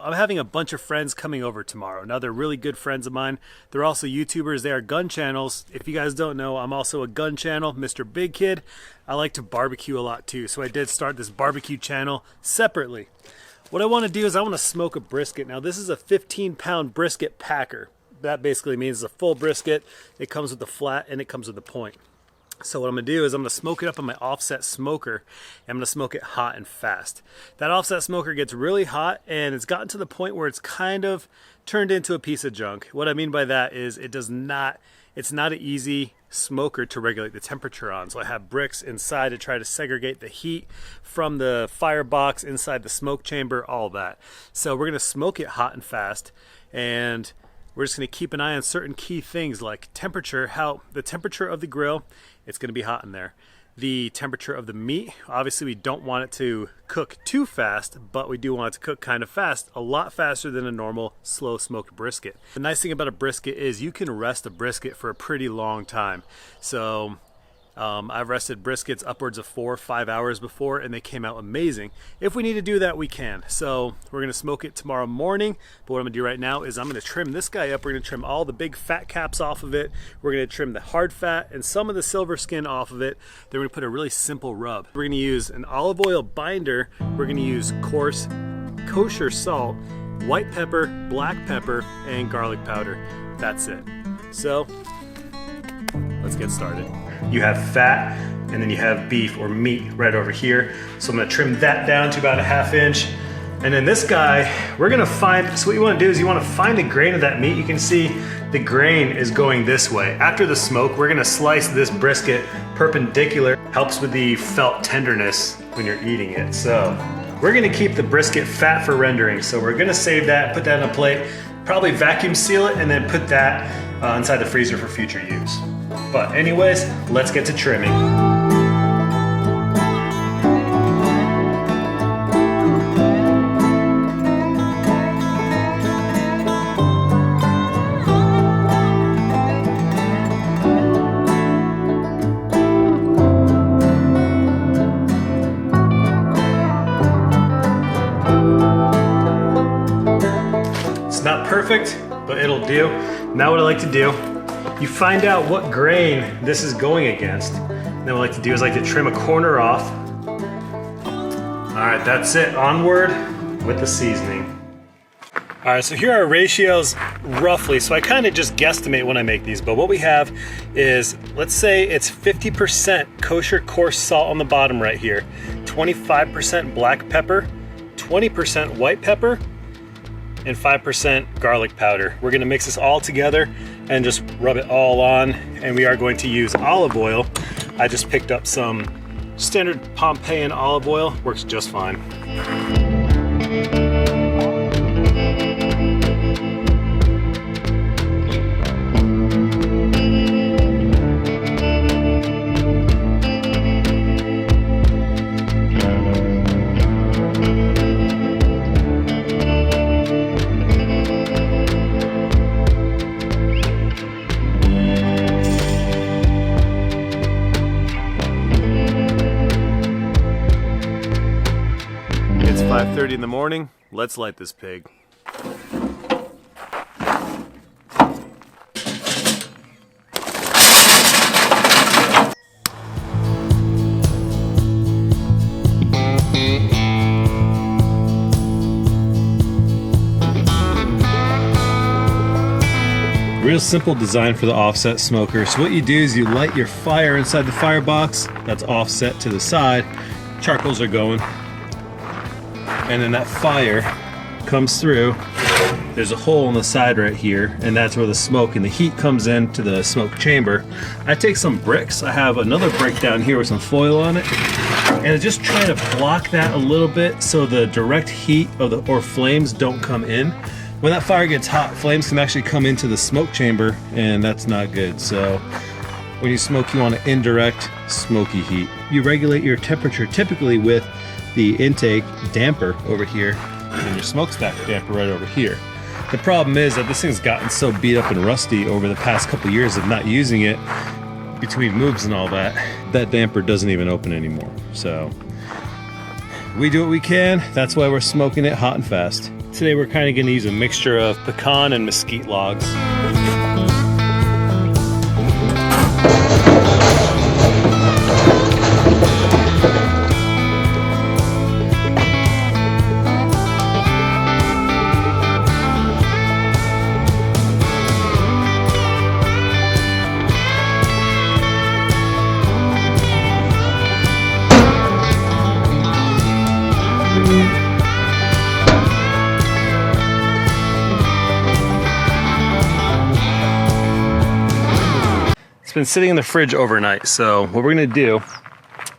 I'm having a bunch of friends coming over tomorrow. Now they're really good friends of mine. They're also YouTubers. They are gun channels. If you guys don't know, I'm also a gun channel, MrBigKid. I like to barbecue a lot too, so I did start this barbecue channel separately. What I want to do is I want to smoke a brisket. Now this is a 15-pound brisket packer. That basically means it's a full brisket. It comes with the flat and it comes with the point. So what I'm going to do is I'm going to smoke it up on my offset smoker. I'm going to smoke it hot and fast. That offset smoker gets really hot and it's gotten to the point where it's kind of turned into a piece of junk. What I mean by that is it's not an easy smoker to regulate the temperature on. So I have bricks inside to try to segregate the heat from the firebox inside the smoke chamber, all that. So we're going to smoke it hot and fast, and we're just going to keep an eye on certain key things like temperature, how the temperature of the grill, it's going to be hot in there. The temperature of the meat, obviously we don't want it to cook too fast, but we do want it to cook kind of fast, a lot faster than a normal slow smoked brisket. The nice thing about a brisket is you can rest a brisket for a pretty long time. So I've rested briskets upwards of 4 or 5 hours before and they came out amazing. If we need to do that, we can. So we're gonna smoke it tomorrow morning, but what I'm gonna do right now is I'm gonna trim this guy up. We're gonna trim all the big fat caps off of it. We're gonna trim the hard fat and some of the silver skin off of it. Then we're gonna put a really simple rub. We're gonna use an olive oil binder. We're gonna use coarse kosher salt, white pepper, black pepper, and garlic powder. That's it. So let's get started. You have fat and then you have beef or meat right over here. So I'm gonna trim that down to about a 1/2 inch. And then this guy, we're gonna find, so what you wanna do is you wanna find the grain of that meat. You can see the grain is going this way. After the smoke, we're gonna slice this brisket perpendicular. Helps with the felt tenderness when you're eating it. So we're gonna keep the brisket fat for rendering. So we're gonna save that, put that on a plate, probably vacuum seal it, and then put that inside the freezer for future use. But anyways, let's get to trimming. It's not perfect, but it'll do. Now what I like to do, you find out what grain this is going against. Then what I like to do is I like to trim a corner off. All right, that's it. Onward with the seasoning. All right, so here are our ratios roughly. So I kind of just guesstimate when I make these, but what we have is, let's say it's 50% kosher coarse salt on the bottom right here, 25% black pepper, 20% white pepper, and 5% garlic powder. We're gonna mix this all together and just rub it all on, and we are going to use olive oil. I just picked up some standard Pompeian olive oil, works just fine. It's 5:30 in the morning. Let's light this pig. Real simple design for the offset smoker. So what you do is you light your fire inside the firebox. That's offset to the side. Charcoals are going. And then that fire comes through. There's a hole in the side right here, and that's where the smoke and the heat comes into the smoke chamber. I take some bricks. I have another brick down here with some foil on it, and I just try to block that a little bit so the direct heat of or flames don't come in. When that fire gets hot, flames can actually come into the smoke chamber, and that's not good. So when you smoke, you want an indirect smoky heat. You regulate your temperature typically with the intake damper over here and your smokestack damper right over here. The problem is that this thing's gotten so beat up and rusty over the past couple years of not using it between moves and all that, that damper doesn't even open anymore. So we do what we can. That's why we're smoking it hot and fast. today we're kind of going to use a mixture of pecan and mesquite logs. It's been sitting in the fridge overnight, so what we're gonna do,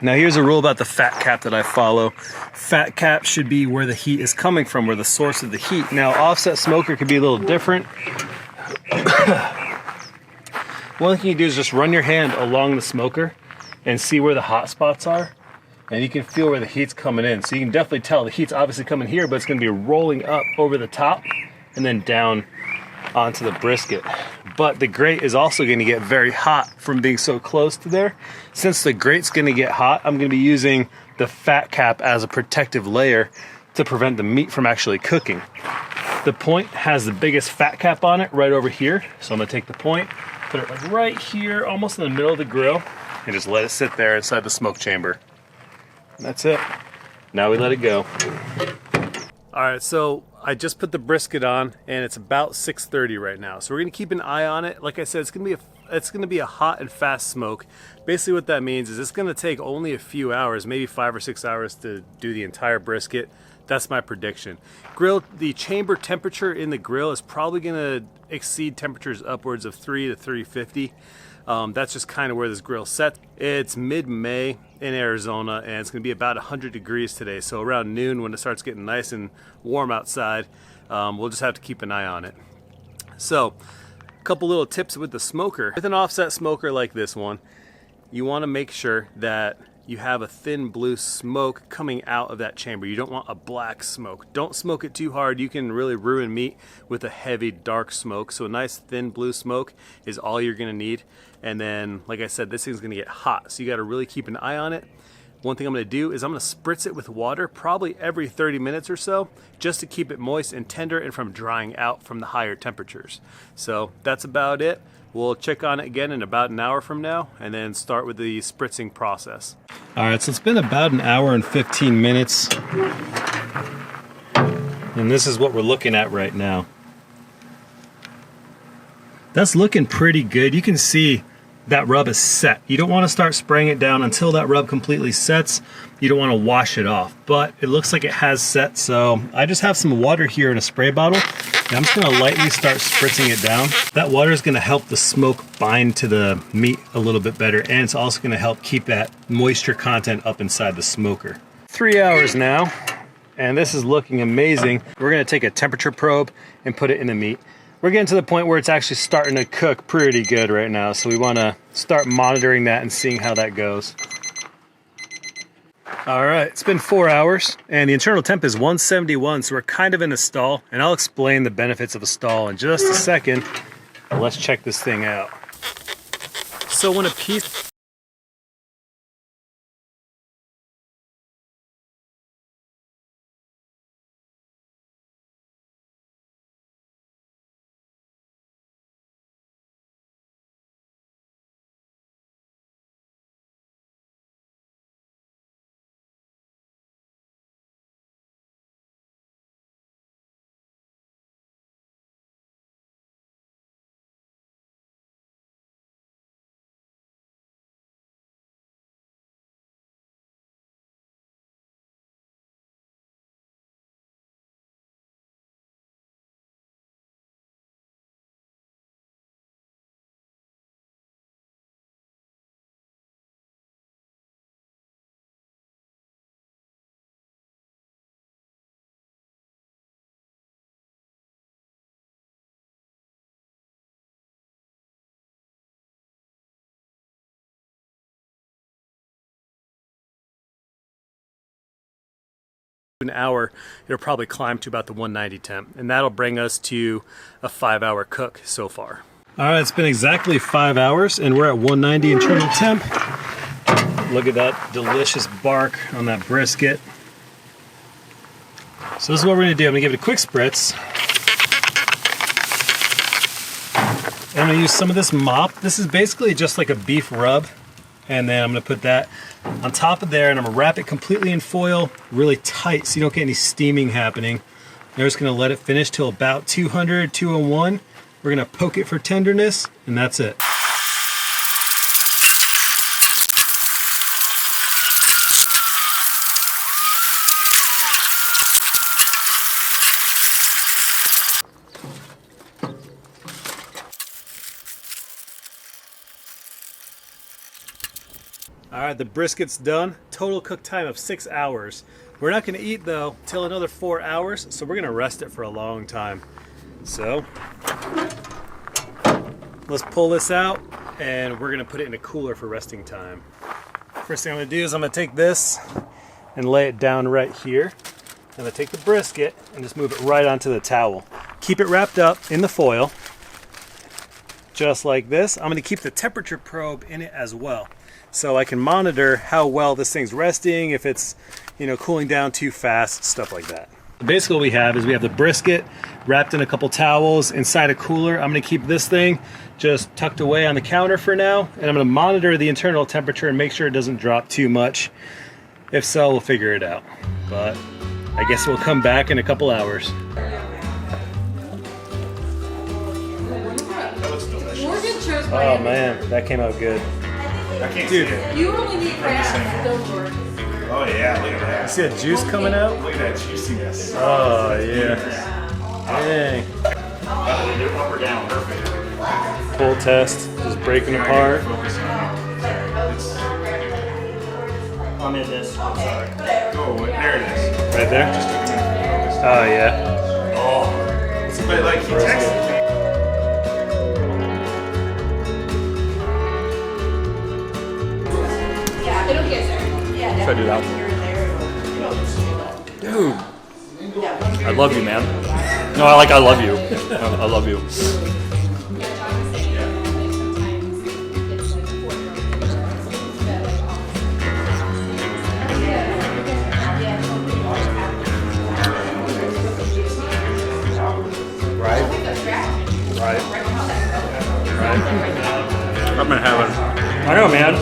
now here's a rule about the fat cap that I follow. Fat cap should be where the heat is coming from, where the source of the heat. Now offset smoker could be a little different. One thing you do is just run your hand along the smoker and see where the hot spots are, and you can feel where the heat's coming in. So you can definitely tell the heat's obviously coming here, but it's gonna be rolling up over the top and then down onto the brisket. But the grate is also going to get very hot from being so close to there. Since the grate's going to get hot, I'm going to be using the fat cap as a protective layer to prevent the meat from actually cooking. The point has the biggest fat cap on it right over here. So I'm going to take the point, put it like right here, almost in the middle of the grill, and just let it sit there inside the smoke chamber. And that's it. Now we let it go. All right, so I just put the brisket on, and it's about 6:30 right now. So we're gonna keep an eye on it. Like I said, it's gonna be a hot and fast smoke. Basically, what that means is it's gonna take only a few hours, maybe 5 or 6 hours, to do the entire brisket. That's my prediction. The chamber temperature in the grill is probably gonna exceed temperatures upwards of 3 to 350. That's just kind of where this grill sets. It's mid-May in Arizona, and it's going to be about 100 degrees today. So around noon, when it starts getting nice and warm outside, we'll just have to keep an eye on it. So a couple little tips with the smoker. With an offset smoker like this one, you want to make sure that you have a thin blue smoke coming out of that chamber. You don't want a black smoke. Don't smoke it too hard. You can really ruin meat with a heavy dark smoke. So a nice thin blue smoke is all you're gonna need. And then, like I said, this thing's gonna get hot. So you gotta really keep an eye on it. One thing I'm gonna do is I'm gonna spritz it with water probably every 30 minutes or so, just to keep it moist and tender and from drying out from the higher temperatures. So that's about it. We'll check on it again in about an hour from now and then start with the spritzing process. All right, so it's been about an hour and 15 minutes. And this is what we're looking at right now. That's looking pretty good. You can see that rub is set. You don't want to start spraying it down until that rub completely sets. You don't want to wash it off, but it looks like it has set. So I just have some water here in a spray bottle. And I'm just going to lightly start spritzing it down. That water is going to help the smoke bind to the meat a little bit better, and it's also going to help keep that moisture content up inside the smoker. 3 hours now, and this is looking amazing. We're going to take a temperature probe and put it in the meat. We're getting to the point where it's actually starting to cook pretty good right now, so we want to start monitoring that and seeing how that goes. All right, it's been 4 hours, and the internal temp is 171, so we're kind of in a stall, and I'll explain the benefits of a stall in just a second. Let's check this thing out. So when a piece an hour, it'll probably climb to about the 190 temp, and that'll bring us to a 5-hour cook so far. All right, it's been exactly 5 hours, and we're at 190 internal temp. Look at that delicious bark on that brisket. So this is what we're gonna do. I'm gonna give it a quick spritz. And I'm gonna use some of this mop. This is basically just like a beef rub. And then I'm gonna put that on top of there and I'm gonna wrap it completely in foil, really tight so you don't get any steaming happening. We're just gonna let it finish till about 200, 201. We're gonna poke it for tenderness and that's it. All right, the brisket's done. Total cook time of 6 hours. We're not gonna eat though till another 4 hours, so we're gonna rest it for a long time. So, let's pull this out and we're gonna put it in a cooler for resting time. First thing I'm gonna do is I'm gonna take this and lay it down right here. I'm gonna take the brisket and just move it right onto the towel. Keep it wrapped up in the foil, just like this. I'm gonna keep the temperature probe in it as well, so I can monitor how well this thing's resting, if it's, you know, cooling down too fast, stuff like that. Basically what we have is we have the brisket wrapped in a couple towels inside a cooler. I'm gonna keep this thing just tucked away on the counter for now, and I'm gonna monitor the internal temperature and make sure it doesn't drop too much. If so, we'll figure it out. But I guess we'll come back in a couple hours. Oh man, that came out good. I can't Dude, see it. You only need crab, don't worry. Oh yeah, look at that. You see that juice coming out? Look at that juiciness. Oh yeah. Dang. Up or down, perfect. Full test, just breaking apart. Focus on it. I'm in this. I'm sorry. Oh, there it is. Right there? Just took a minute to focus. Oh yeah. Oh. It's a bit like he texted me. Yeah, it'll get there. Yeah, Try to do that. Dude. I love you, man. No, I love you. I love you. Right? Right. Right. I'm in heaven. I know, man.